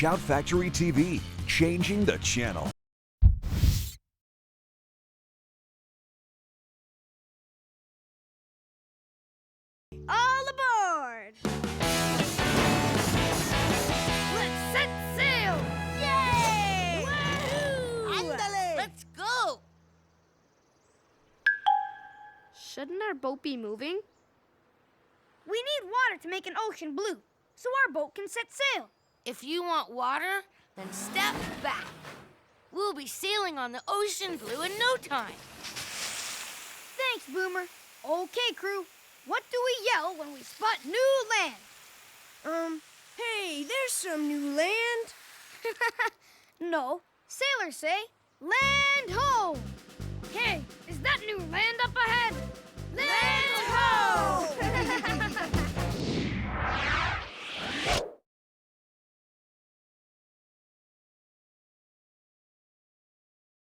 Shout Factory TV, changing the channel. All aboard! Let's set sail! Yay! Woohoo! Ándale! Let's go! Shouldn't our boat be moving? We need water to make an ocean blue, so our boat can set sail. If you want water, then step back. We'll be sailing on the ocean blue in no time. Thanks, Boomer. Okay, crew. What do we yell when we spot new land? Hey, there's some new land. No. Sailors say, land ho! Hey, is that new land up ahead? Land ho!